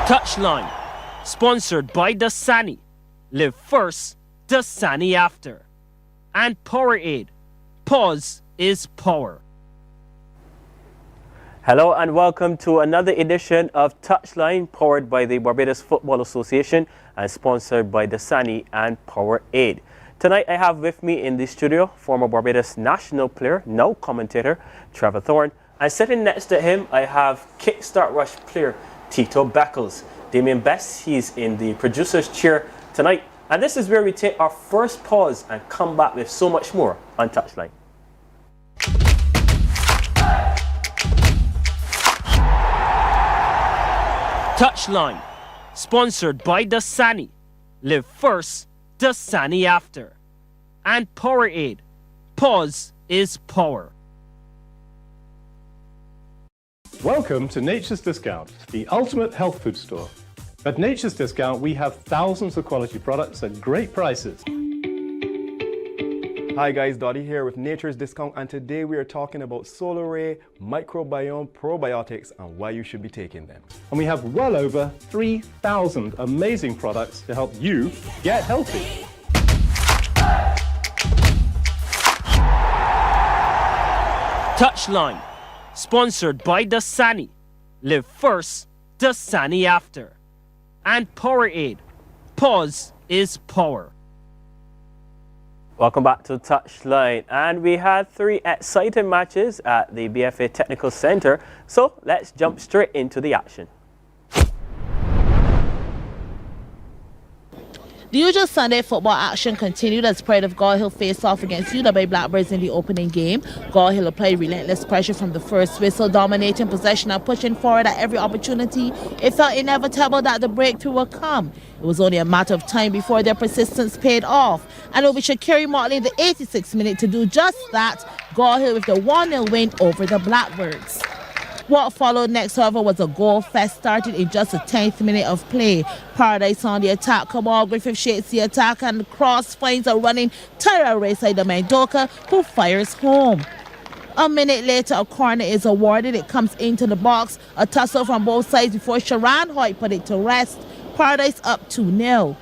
TouchLine, sponsored by Dasani. Live first, Dasani after. And Powerade. Pause is power. Hello and welcome to another edition of TouchLine, powered by the Barbados Football Association and sponsored by Dasani and Powerade. Tonight I have with me in the studio former Barbados national player, now commentator, Trevor Thorne. And sitting next to him I have Kickstart Rush player Tito Beckles. Damien Best, he's in the producer's chair tonight. And this is where we take our first pause and come back with so much more on TouchLine. TouchLine, sponsored by Dasani. Live first, Dasani after. And Powerade. Pause is power. Welcome to Nature's Discount, the ultimate health food store. At Nature's Discount, we have thousands of quality products at great prices. Hi guys, Dottie here with Nature's Discount, and today we are talking about Solar Ray Microbiome Probiotics and why you should be taking them. And we have well over 3,000 amazing products to help you get healthy. TouchLine, sponsored by Dasani. Live first, Dasani after. And Powerade. Pause is power. Welcome back to TouchLine. And we had 3 exciting matches at the BFA Technical Centre. So let's jump straight into the action. The usual Sunday football action continued as Pride of God Hill faced off against UW Blackbirds in the opening game. God Hill applied relentless pressure from the first whistle, dominating possession and pushing forward at every opportunity. It felt inevitable that the breakthrough would come. It was only a matter of time before their persistence paid off. And it will be Shakiri Motley in the 86th minute to do just that. God Hill with the 1-0 win over the Blackbirds. What followed next, however, was a goal fest started in just the 10th minute of play. Paradise on the attack. Kamal Griffith shakes the attack and the cross finds a running Tyra Rayside Mendoka, who fires home. A minute later, a corner is awarded. It comes into the box. A tussle from both sides before Sharon Hoyt put it to rest. Paradise up 2-0.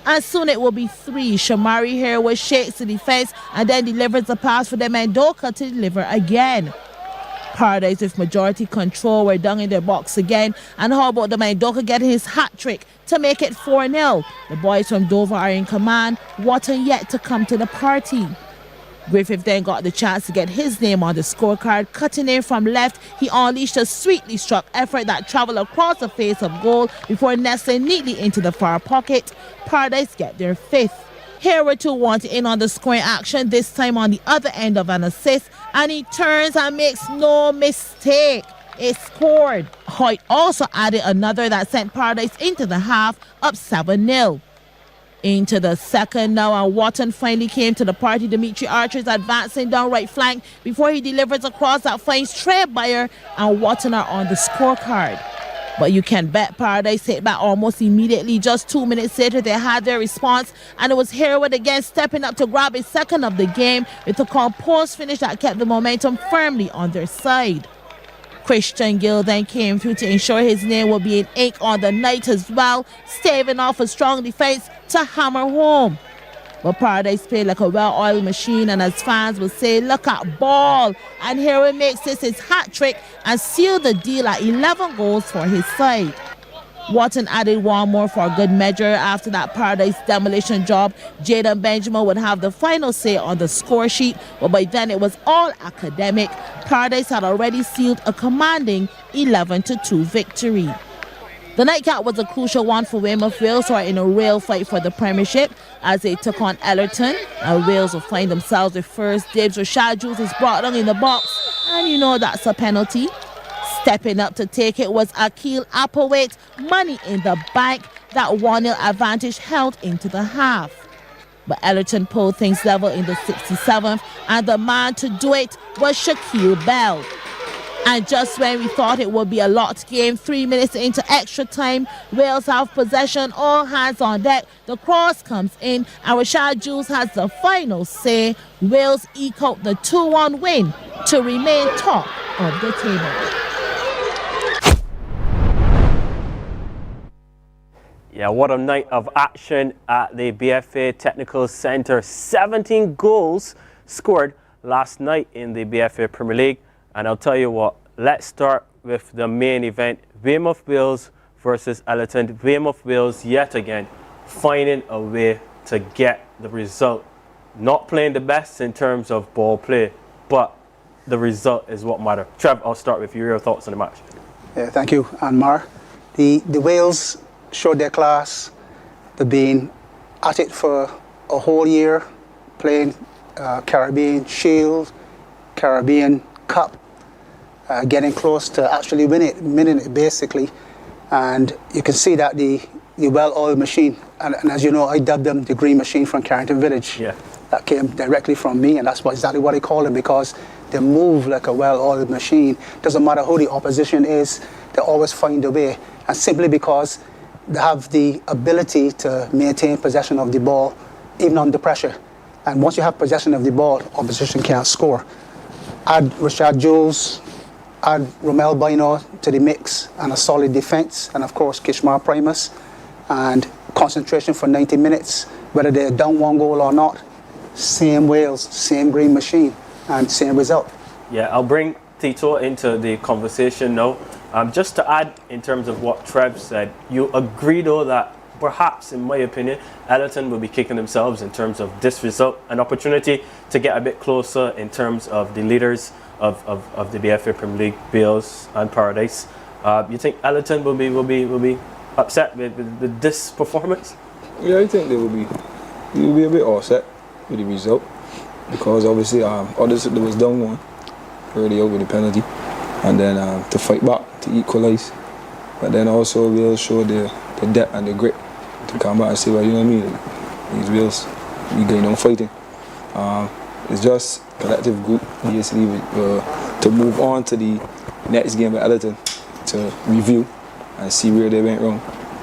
And soon it will be 3. Shamari Harewood shakes the defense and then delivers the pass for the Mendoka to deliver again. Paradise with majority control were down in their box again. And how about the Mendoka getting his hat trick to make it 4-0? The boys from Dover are in command. Wharton yet to come to the party. Griffith then got the chance to get his name on the scorecard. Cutting in from left, he unleashed a sweetly struck effort that traveled across the face of goal before nestling neatly into the far pocket. Paradise get their 5th. Harewood too wanted in on the scoring action, this time on the other end of an assist, and he turns and makes no mistake. It scored. Hoyt also added another that sent Paradise into the half, up 7-0. Into the second now, and Wharton finally came to the party. Dimitri Archer is advancing down right flank before he delivers a cross that finds Trey Bayer, and Wharton are on the scorecard. But you can bet Paradise hit back almost immediately. Just 2 minutes later, they had their response, and it was Harewood again stepping up to grab his second of the game with a composed finish that kept the momentum firmly on their side. Christian Gill then came through to ensure his name will be in ink on the night as well, staving off a strong defense to hammer home. But Paradise played like a well-oiled machine, and as fans will say, look at ball. And Harewood makes this his hat trick and sealed the deal at 11 goals for his side. Wharton added one more for good measure. After that Paradise demolition job, Jaden Benjamin would have the final say on the score sheet, but by then it was all academic. Paradise had already sealed a commanding 11-2 victory. The nightcap was a crucial one for Weymouth Wales, who are in a real fight for the premiership as they took on Ellerton. And Wales will find themselves with first dibs. Rashad Jules is brought down in the box, and you know that's a penalty. Stepping up to take it was Akil Applewaite. Money in the bank. That 1-0 advantage held into the half. But Ellerton pulled things level in the 67th, and the man to do it was Shaquille Bell. And just when we thought it would be a locked game, 3 minutes into extra time, Wales have possession, all hands on deck. The cross comes in, and Rashad Jules has the final say. Wales eke out the 2-1 win to remain top of the table. Yeah, what a night of action at the BFA Technical Centre. 17 goals scored last night in the BFA Premier League. And I'll tell you what, let's start with the main event. Weymouth Wales versus Ellerton. Weymouth Wales yet again finding a way to get the result. Not playing the best in terms of ball play, but the result is what matters. Trev, I'll start with your thoughts on the match. Yeah, thank you, Anmar. The Wales showed their class. They've been at it for a whole year, playing Caribbean Shield, Caribbean Cup, getting close to actually winning it basically. And you can see that the well-oiled machine, and as you know, I dubbed them the green machine from Carrington Village. Yeah. That came directly from me, and that's exactly what I call them, because they move like a well-oiled machine. Doesn't matter who the opposition is, they always find a way. And simply because they have the ability to maintain possession of the ball, even under pressure. And once you have possession of the ball, opposition can't score. Add Rashad Jules, add Romel Bino to the mix, and a solid defence, and of course Kishmar Primus, and concentration for 90 minutes, whether they're down one goal or not. Same Wales, same green machine, and same result. Yeah, I'll bring Tito into the conversation now. Just to add in terms of what Trev said, you agree though that perhaps, in my opinion, Ellerton will be kicking themselves in terms of this result, an opportunity to get a bit closer in terms of the leaders of the BFA Premier League, Wales and Paradise. You think Ellerton will be upset with this performance? Yeah, I think they will be a bit upset with the result, because obviously others was down one early out with the penalty, and then to fight back to equalise, but then also we'll show the depth and the grit to come back and say, well, you know what I mean, these Wales, we going on fighting. It's just collective group basically to move on to the next game with Ellerton, to review and see where they went wrong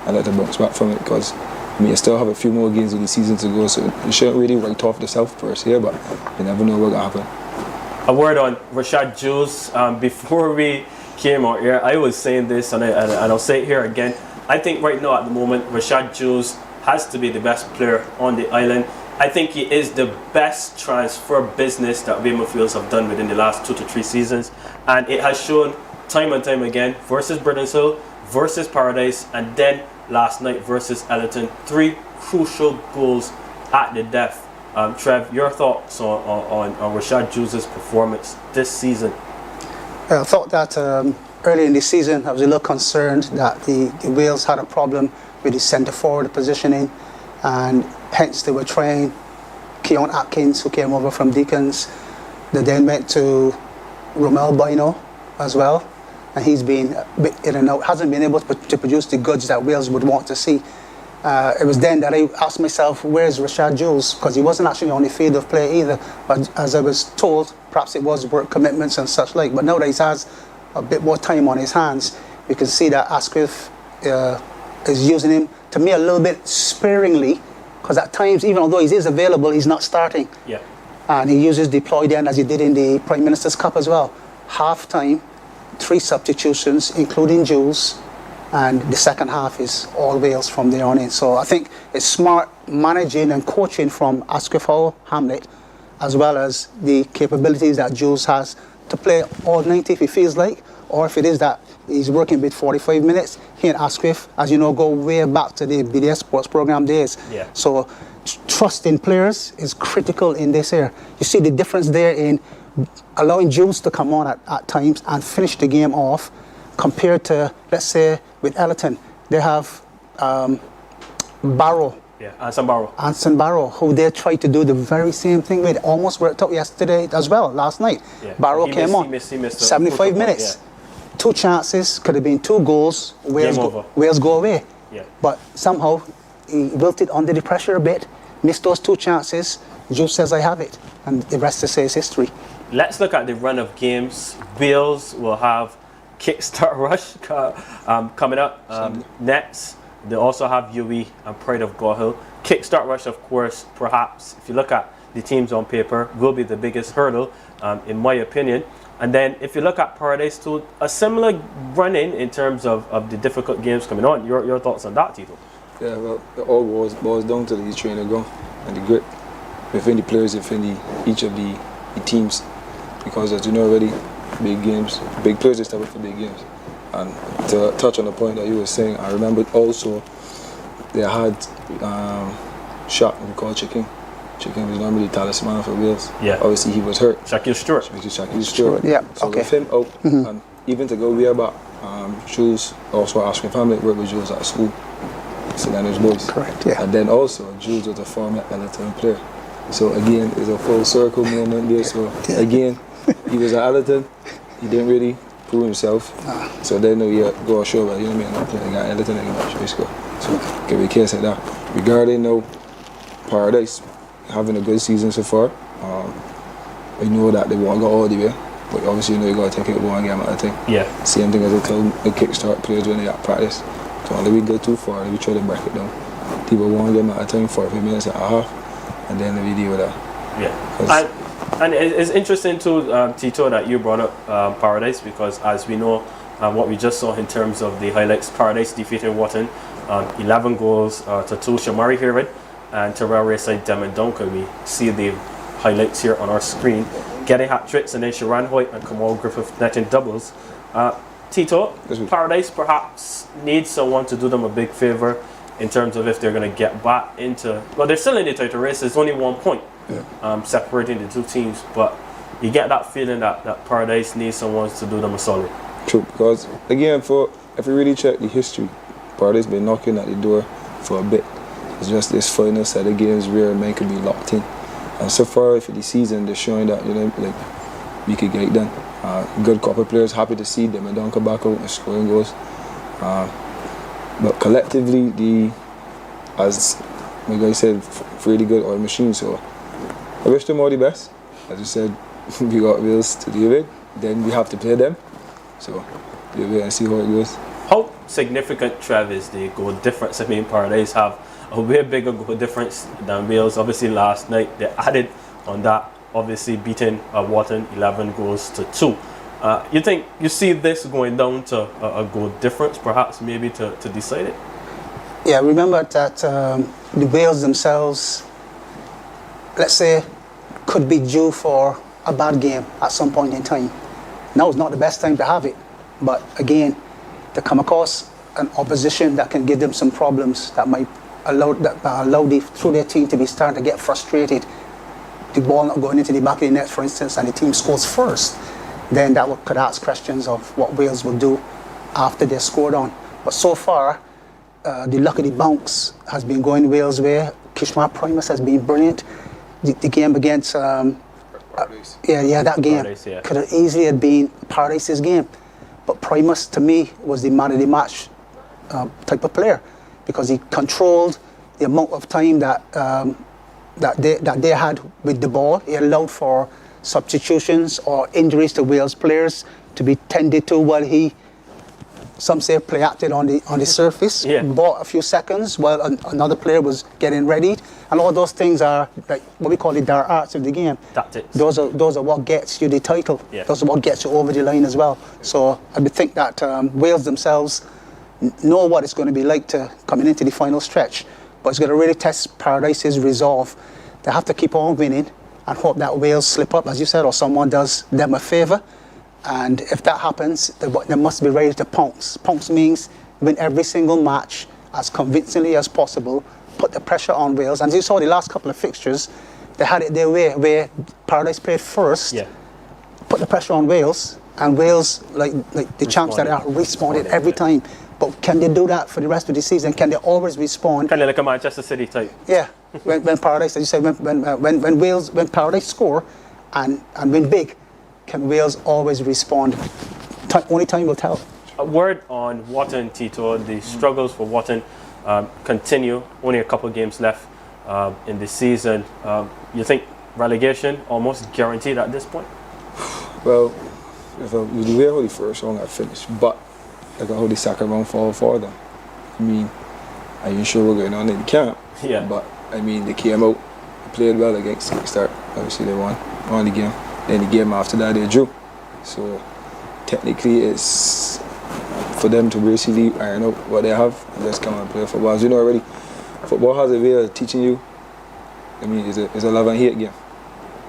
and let them bounce back from it, because I mean, you still have a few more games of the season to go, so you shouldn't really write off the South per se, but you never know what's going to happen. A word on Rashad Jules. Before we came out here, I was saying this, and I'll say it here again. I think right now at the moment, Rashad Jules has to be the best player on the island. I think he is the best transfer business that Weymouth Wales have done within the last 2 to 3 seasons, and it has shown time and time again versus Burdens Hill, versus Paradise, and then last night versus Ellerton. 3 crucial goals at the death. Trev, your thoughts on Rashad Jules' performance this season? I thought that early in the season I was a little concerned that the Wales had a problem with the centre forward positioning, and hence they were trying Keon Atkins, who came over from Deacons. They then went to Romel Bino as well, and he's been a bit in and out, hasn't been able to produce the goods that Wales would want to see. It was then that I asked myself, where's Rashad Jules? Because he wasn't actually on the field of play either. But as I was told, perhaps it was work commitments and such like. But now that he has a bit more time on his hands, we can see that Asquith is using him, to me, a little bit sparingly. Because at times, even although he is available, he's not starting. Yeah. And he uses deployed end, as he did in the Prime Minister's Cup as well. Half time, 3 substitutions, including Jules. And the second half is all Wales from there on in. So I think it's smart managing and coaching from Asquith Hall Hamlet, as well as the capabilities that Jules has to play all 90 if he feels like, or if it is that he's working with 45 minutes. He and Asquith, as you know, go way back to the BDS Sports Program days. Yeah. So trust in players is critical in this area. You see the difference there in allowing Jules to come on at times and finish the game off, compared to, let's say, with Ellerton, they have Barrow. Yeah, Anson Barrow. Anson Barrow, who they tried to do the very same thing with. Almost worked out yesterday as well, last night. Yeah. Barrow came on, he missed 75 minutes. Yeah. 2 chances, could have been 2 goals, Wales go away. Yeah. But somehow, he wilted under the pressure a bit, missed those 2 chances. Jules says, I have it. And the rest to say is history. Let's look at the run of games. Wales will have Kickstart Rush coming up next. They also have UE and Pride of God Hill. Kickstart Rush, of course, perhaps, if you look at the teams on paper, will be the biggest hurdle, in my opinion. And then if you look at Paradise too, a similar run-in terms of the difficult games coming on. Your thoughts on that, Tito? Yeah, well, it all boils down to the training ground and the grit within the players, within each of the teams. Because as you know already, big games, big players are stepping for big games. And to touch on the point that you were saying, I remember also they had shot we call Chicken. Chicken was normally the talisman for Wales. Yeah. Obviously he was hurt. Shaquille Stewart. Shaquille Stewart. Yeah. So Okay. with him out, and even to go way back, Jules also asking family worked with Jules at school. Sedano's boys. Correct. Yeah. And then also Jules was a former Allerton player. So again, it's a full circle moment there. So again, he was at Allerton. He didn't really prove himself. So then we go on show, but you know what I mean, not playing at Allerton anymore. So give me a case like that. Regarding now Paradise having a good season so far, we know that they won't go all the way, but obviously you know you got to take it one game at a time. Yeah. Same thing as I tell the kickstart players when they at practice. So when we go too far, we try to break it down. People one game at a time, 45 minutes and a half, and then we deal with that. Yeah. And it's interesting too, Tito, that you brought up Paradise, because as we know, what we just saw in terms of the highlights, Paradise defeated Wharton 11 goals to 2. Shamari Herod and Terrell Rayside Demon Duncan. We see the highlights here on our screen, getting hat tricks, and then Sharon Hoyt and Kamal Griffith netting doubles. Tito, Paradise perhaps needs someone to do them a big favor in terms of if they're going to get back into, well, they're still in the title race. There's only 1 point separating the two teams, but you get that feeling that Paradise needs someone to do them a solid. True, because again, if you really check the history, Paradise been knocking at the door for a bit. It's just this final set of games where men could be locked in, and so far for the season, they're showing that, you know, like we could get it done. Good couple players, happy to see them and don't come back out and scoring goals. But collectively, as my guy said, really good oil machine. So I wish them all the best. As you said, we got Wales to deal with, then we have to play them. So we'll wait and see how it goes. How significant, Trev, is the goal difference? I mean, Paradise have a way bigger goal difference than Wales. Obviously, last night they added on that, obviously beating Wharton 11 goals to 2. You think you see this going down to a goal difference, perhaps maybe to decide it? Yeah, remember that the Wales themselves, let's say, could be due for a bad game at some point in time. Now is not the best time to have it, but again, to come across an opposition that can give them some problems that might allow through their team to be starting to get frustrated, the ball not going into the back of the net, for instance, and the team scores first, then that could ask questions of what Wales will do after they're scored on. But so far, the luck of the bounce has been going Wales' way. Kishma Primus has been brilliant. The game against that game Paradise, yeah, could have easily have been Paradise's game, but Primus to me was the man of the match type of player, because he controlled the amount of time that they had with the ball. He allowed for substitutions or injuries to Wales players to be tended to while he, some say, play acted on the surface. Yeah. Bought a few seconds while another player was getting ready, and all those things are like what we call the dark arts of the game. Tactics. Those are what gets you the title. Yeah. Those are what gets you over the line as well. So I would think that Wales themselves know what it's going to be like to coming into the final stretch, but it's going to really test Paradise's resolve. They have to keep on winning and hope that Wales slip up, as you said, or someone does them a favour. And if that happens, they must be ready to pounce. Pounce means win every single match as convincingly as possible, put the pressure on Wales. And as you saw the last couple of fixtures, they had it their way, where Paradise played first, put the pressure on Wales, and Wales, like the champs that are, responded every time. But can they do that for the rest of the season? Can they always respond? Kind of like a Manchester City type. Yeah, when Paradise, as you said, when Paradise score and win big, can Wales always respond? Only time will tell. A word on Wharton, Tito. The struggles for Wharton continue. Only a couple of games left in the season. You think relegation almost guaranteed at this point? Well, with the way how the first round I finished, but like how the second round fall for them. I mean, I ain't sure what's going on in the camp. Yeah. But I mean, they came out, they played well against Kickstart. Obviously, they won the game. Then the game after that, they drew. So technically, it's for them to basically iron out what they have and just come and play football. As you know already, football has a way of teaching you. I mean, it's a love and hate game.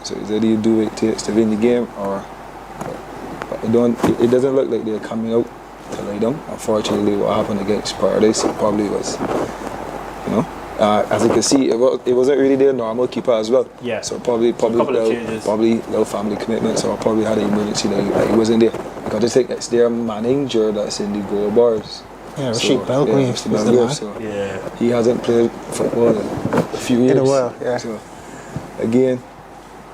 So it's either you do it to win the game, or it doesn't look like they're coming out to lay down. Unfortunately, what happened against Paradise, it probably was, as you can see, it wasn't really their normal keeper as well. Yeah. So probably little family commitments, or probably had an emergency that he wasn't there. Because I think it's their manager that's in the goal bars. Yeah, Rashid Belgrave. So he hasn't played football in a few years. In a while, yeah. So again,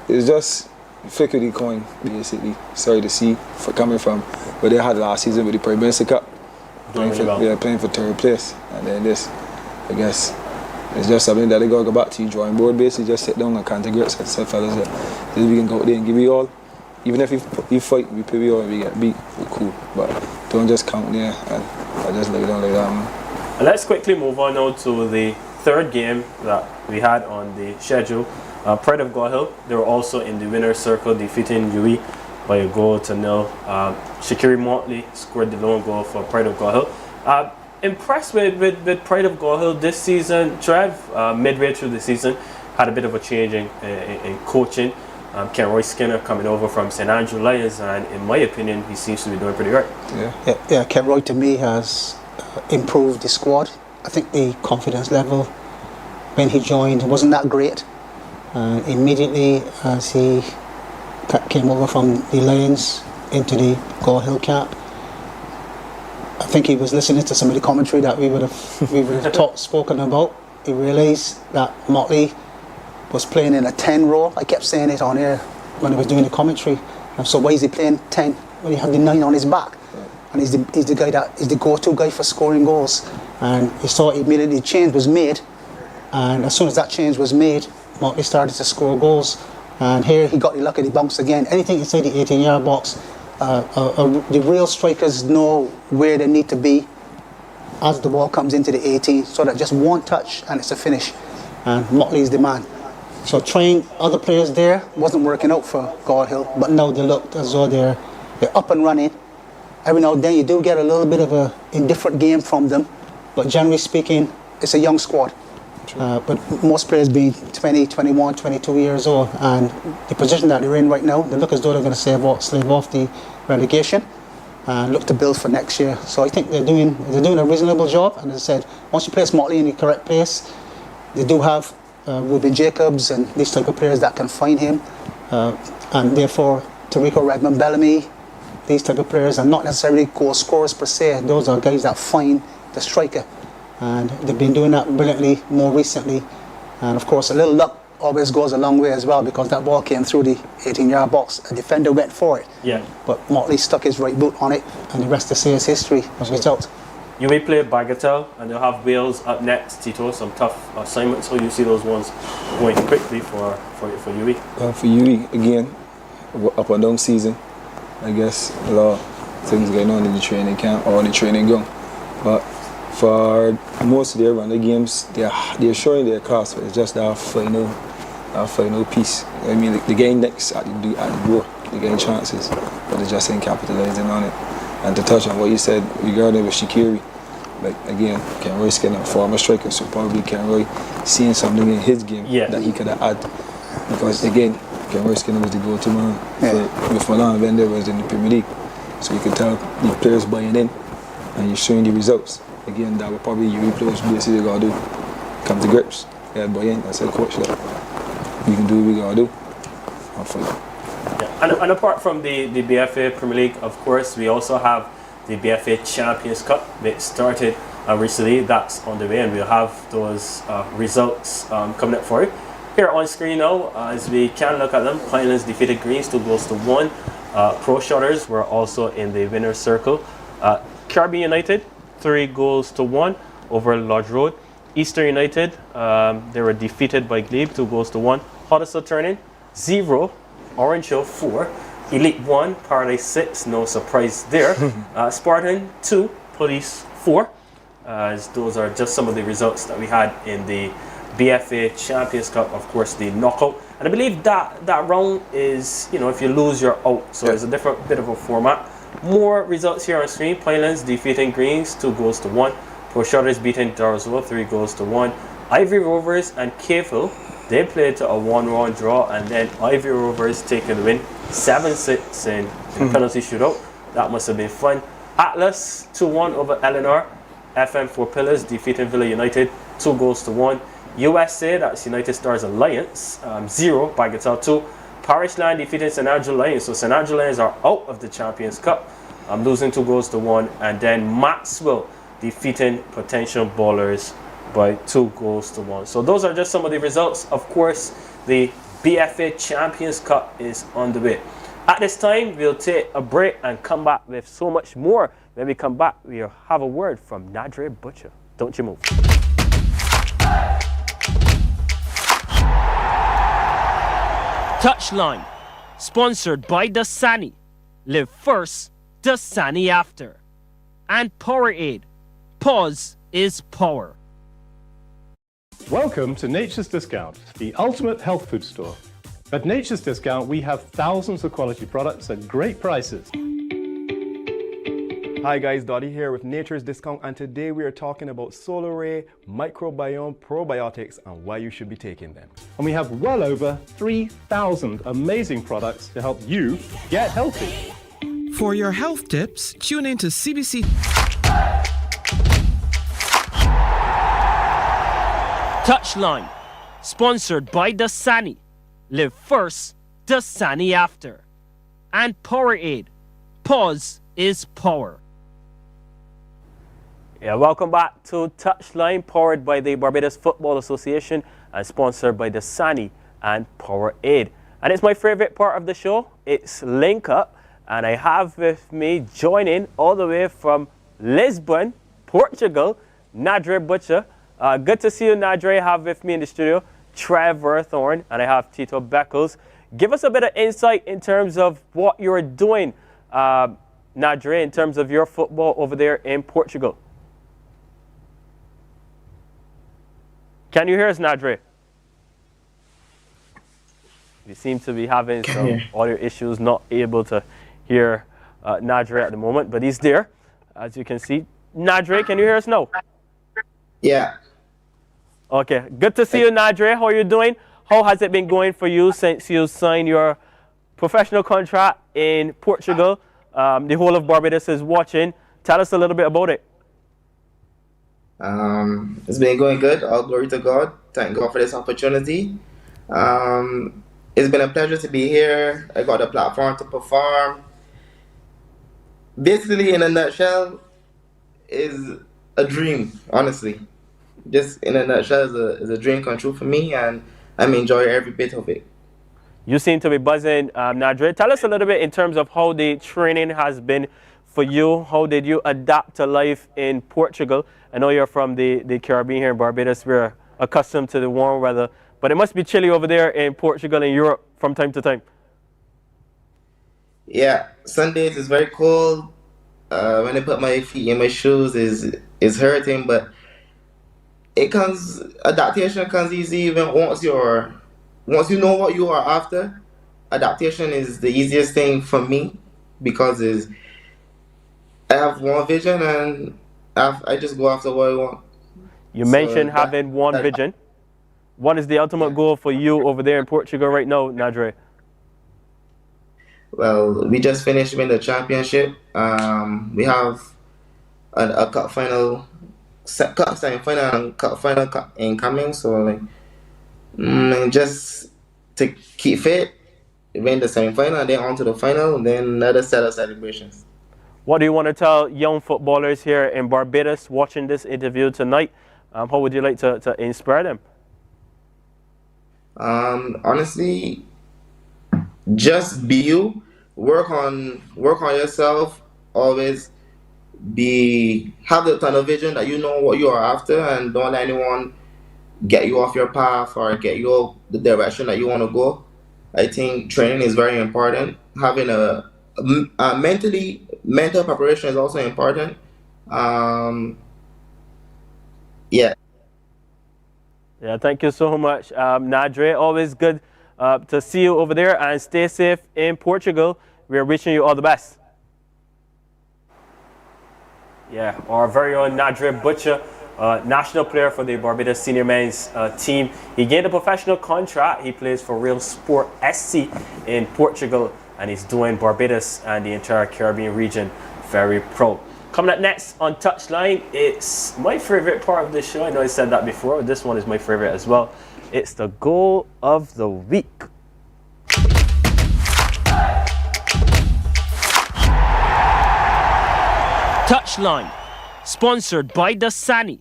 it's just flick of the coin, basically. Sorry to see for coming from where they had last season with the Prime Minister Cup, playing for third place, and then this, I guess, it's just something that they gotta go back to the drawing board. Basically, just sit down and count the grits and say, fellas, that we can go out there and give you all. Even if you fight, we pay you all, and we get beat, we're cool. But don't just count there and just lay down like that, man. And let's quickly move on now to the third game that we had on the schedule. Pride of God Hill, they were also in the winner's circle, defeating UE by 1-0. Shakiri Motley scored the lone goal for Pride of God Hill. Impressed with Pride of God Hill this season, Trev. Midway through the season, had a bit of a change in coaching. Roy Skinner coming over from St. Andrew Lions, and in my opinion, he seems to be doing pretty right. Yeah, Ken Roy to me has improved the squad. I think the confidence level when he joined wasn't that great. Immediately as he came over from the Lions into the God Hill camp, I think he was listening to some of the commentary that we would have spoken about. He realised that Motley was playing in a 10 role. I kept saying it on air when he was doing the commentary. And so why is he playing 10 when he had the 9 on his back? And he's the guy that is the go-to guy for scoring goals. And he saw immediately the change was made. And as soon as that change was made, Motley started to score goals. And here he got the luck of the bounce again. Anything inside the 18-yard box, the real strikers know where they need to be as the ball comes into the 18, so that just one touch and it's a finish. And Motley is the man. So trying other players there wasn't working out for God Hill, but now they looked as though they're up and running. Every now and then you do get a little bit of a indifferent game from them, but generally speaking, it's a young squad. But most players being 20, 21, 22 years old, and the position that they're in right now, they look as though they're going to slave off the relegation and look to build for next year. So I think they're doing a reasonable job. And as I said, once you place Motley in the correct place, they do have Ruben Jacobs and these type of players that can find him, and therefore Tarico Redmond Bellamy, these type of players are not necessarily goal scorers per se. Those are guys that find the striker, and they've been doing that brilliantly more recently. And of course, a little luck always goes a long way as well, because that ball came through the 18-yard box. A defender went for it, but Motley stuck his right boot on it, and the rest to say is history as a result. You may play Bagatelle, and they'll have Wales up next, Tito. Some tough assignments. So you see those ones going quickly for UE. For UE, again, up and down season, I guess a lot of things going on in the training camp or in the training ground. But for most of their run the games, they're showing their class, but it's just that final piece. I mean, the game next at the door, they're getting chances, but they just ain't capitalizing on it. And to touch on what you said regarding with Shakiri, like again, Ken Roy Skinner, former striker, so probably Ken Roy seeing something in his game that he could have added. Because again, Ken Roy Skinner was the go-to man with Milan when they was in the Premier League. So you could tell the players buying in, and you're showing the results. Again, that would probably UE players basically gotta do. Come to grips. Yeah, buy in. I said, coach, like, we can do what we gotta do. I'll fight. And apart from the BFA Premier League, of course, we also have the BFA Champions Cup. It started recently. That's on the way, and we'll have those results coming up for you. Here on screen now, as we can look at them, Highlands defeated Greens 2-1. Pro Shutters were also in the winner's circle. Caribbean United 3-1 over Lodge Road. Eastern United, they were defeated by Glebe 2-1. Hoddesdale Turning 0. Orange Hill 4, Elite 1, Paradise 6, no surprise there. Spartan 2, Police 4. As those are just some of the results that we had in the BFA Champions Cup, of course, the knockout. And I believe that round is, if you lose, you're out. So there's a different bit of a format. more results here on screen. Pinelands defeating Greens 2-1. Port Shutters beating Darzua 3-1. Ivy Rovers and Caveville, they played to a 1-1 draw, and then Ivy Rovers taking the win 7-6 in penalty shootout. That must have been fun. Atlas 2-1 over Eleanor. FM 4 Pillars defeating Villa United 2-1. USA, that's United Stars Alliance, 0 by Guitar 2. Parish Line defeating St. Andrew Lions. So St. Andrew Lions are out of the Champions Cup, losing 2-1. And then Maxwell defeating Potential Ballers by 2-1. So those are just some of the results. Of course, the BFA Champions Cup is on the way. At this time, we'll take a break and come back with so much more. When we come back, we'll have a word from Nadre Butcher. Don't you move. TouchLine, sponsored by Dasani. Live first, Dasani after. And Powerade. Pause is power. Welcome to Nature's Discount, the ultimate health food store. At Nature's Discount, we have thousands of quality products at great prices. Hi guys, Dottie here with Nature's Discount, and today we are talking about Solar Ray Microbiome Probiotics and why you should be taking them. And we have well over 3,000 amazing products to help you get healthy. For your health tips, tune in to CBC. TouchLine, sponsored by Dasani. Live first, Dasani after. And Powerade. Pause is power. Yeah, welcome back to TouchLine, powered by the Barbados Football Association and sponsored by Dasani and Powerade. And it's my favorite part of the show. It's Link Up, and I have with me joining all the way from Lisbon, Portugal, Nadre Butcher. Good to see you, Nadre. I have with me in the studio Trevor Thorne, and I have Tito Beckles. Give us a bit of insight in terms of what you're doing, Nadre, in terms of your football over there in Portugal. Can you hear us, Nadre? We seem to be having some audio issues, not able to hear Nadre at the moment, but he's there, as you can see. Nadre, can you hear us now? Yeah. Okay, good to see you, Nadre. How are you doing? How has it been going for you since you signed your professional contract in Portugal? The whole of Barbados is watching. Tell us a little bit about it. It's been going good. All glory to God. Thank God for this opportunity. It's been a pleasure to be here. I got a platform to perform. Basically, in a nutshell, is a dream, honestly. Just in a nutshell, is a dream come true for me, and I'm enjoying every bit of it. You seem to be buzzing, Nadre. Tell us a little bit in terms of how the training has been for you. How did you adapt to life in Portugal? I know you're from the Caribbean here in Barbados. We're accustomed to the warm weather, but it must be chilly over there in Portugal and Europe from time to time. Yeah, Sundays is very cold. When I put my feet in my shoes, is hurting, but adaptation comes easy even once you know what you are after. Adaptation is the easiest thing for me because I have one vision and I just go after what I want. You mentioned having one vision. What is the ultimate goal for you over there in Portugal right now, Nadre? Well, we just finished winning the championship. We have a cup final, cup semi-final and cup final incoming. So just to keep fit, win the semi-final and then on to the final, and then another set of celebrations. What do you want to tell young footballers here in Barbados watching this interview tonight? How would you like to inspire them? Honestly, just be you. Work on yourself. Always have the tunnel vision that you know what you are after, and don't let anyone get you off your path or get you the direction that you want to go. I think training is very important. Having a mental preparation is also important. Yeah. Yeah, thank you so much, Nadre. Always good to see you over there, and stay safe in Portugal. We're wishing you all the best. Yeah, our very own Nadre Butcher, national player for the Barbados senior men's team. He gained a professional contract. He plays for Real Sport SC in Portugal, and he's doing Barbados and the entire Caribbean region very proud. Coming up next on Touchline, it's my favorite part of the show. I know I said that before, but this one is my favorite as well. It's the goal of the week. Touchline, sponsored by Dasani.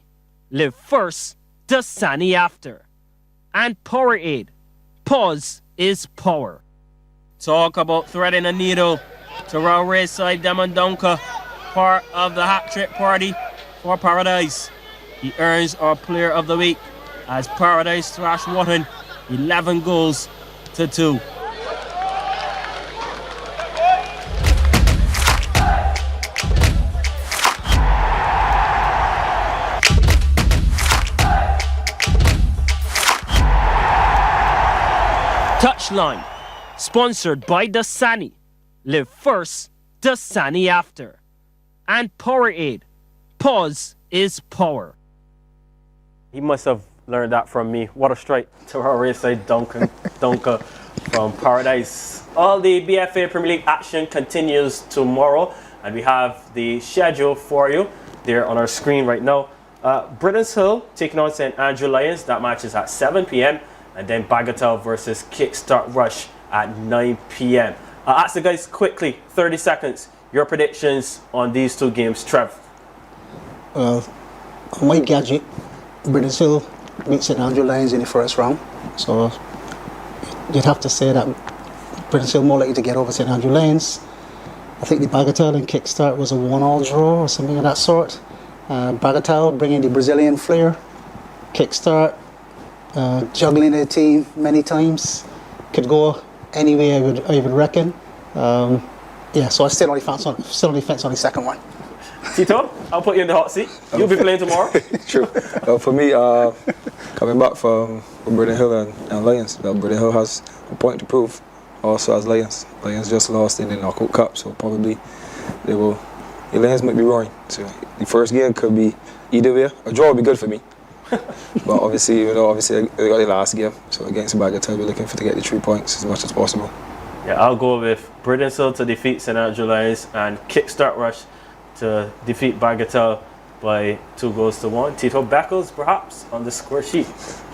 Live first, Dasani after. And Powerade. Pause is power. Talk about threading a needle. Terrell Rayside Damandonka, part of the hat-trick party for Paradise. He earns our player of the week as Paradise thrashed Wharton 11 goals to 2. Touchline, sponsored by Dasani. Live first, Dasani after. And Powerade. Pause is power. He must have learned that from me. What a strike to our race-side Dunker from Paradise. All the BFA Premier League action continues tomorrow, and we have the schedule for you there on our screen right now. Britain's Hill taking on St. Andrew Lions. That match is at 7 p.m. And then Bagatelle versus Kickstart Rush at 9 p.m. Ask the guys quickly, 30 seconds, your predictions on these two games. Trev. On my gadget, Britain's Hill meets St. Andrew Lions in the first round. So you'd have to say that Britain's Hill more likely to get over St. Andrew Lions. I think the Bagatelle and Kickstart was a 1-1 draw or something of that sort. Bagatelle bringing the Brazilian flair. Kickstart juggling their team many times. Could go any way, I would reckon. Yeah, so I still only fence on the second one. Tito, I'll put you in the hot seat. You'll be playing tomorrow. True. For me, coming back from British Hill and Lions, British Hill has a point to prove. Also as Lions. Lions just lost in the Knockout Cup, so probably the Lions might be roaring. So the first game could be either way. A draw would be good for me. But obviously, they got the last game, so against Bagatelle, we're looking to get the 3 points as much as possible. Yeah, I'll go with Britain's Hill to defeat St. Andrew Lions and Kickstart Rush to defeat Bagatelle by 2 goals to 1. Tito Beckles, perhaps, on the score sheet.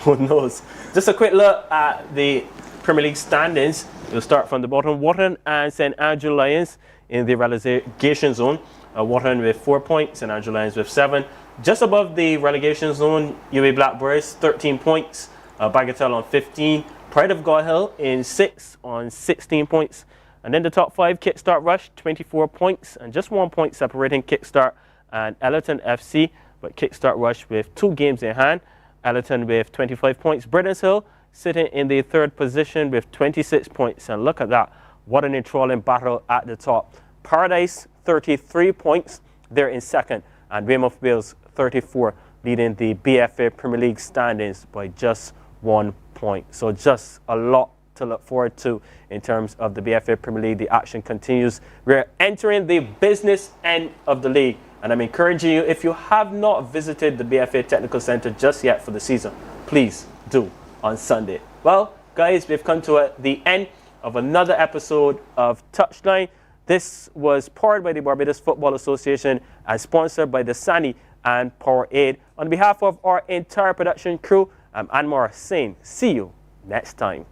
Who knows? Just a quick look at the Premier League standings. We'll start from the bottom. Wharton and St. Andrew Lions in the relegation zone. Wharton with 4 points, St. Andrew Lions with 7. Just above the relegation zone, UA Blackbirds, 13 points. Bagatelle on 15. Pride of God Hill in 6th on 16 points. And then the top 5, Kickstart Rush, 24 points. And just 1 point separating Kickstart and Ellerton FC. But Kickstart Rush with 2 games in hand. Ellerton with 25 points. Britain's Hill sitting in the 3rd position with 26 points. And look at that. What an enthralling battle at the top. Paradise, 33 points. They're in 2nd. And Weymouth Wales, 34, leading the BFA Premier League standings by just 1 point. So just a lot to look forward to in terms of the BFA Premier League. The action continues. We're entering the business end of the league, and I'm encouraging you, if you have not visited the BFA Technical Centre just yet for the season, please do on Sunday. Well, guys, we've come to the end of another episode of Touchline. This was powered by the Barbados Football Association and sponsored by Dasani and Powerade. On behalf of our entire production crew, I'm Anmar saying see you next time.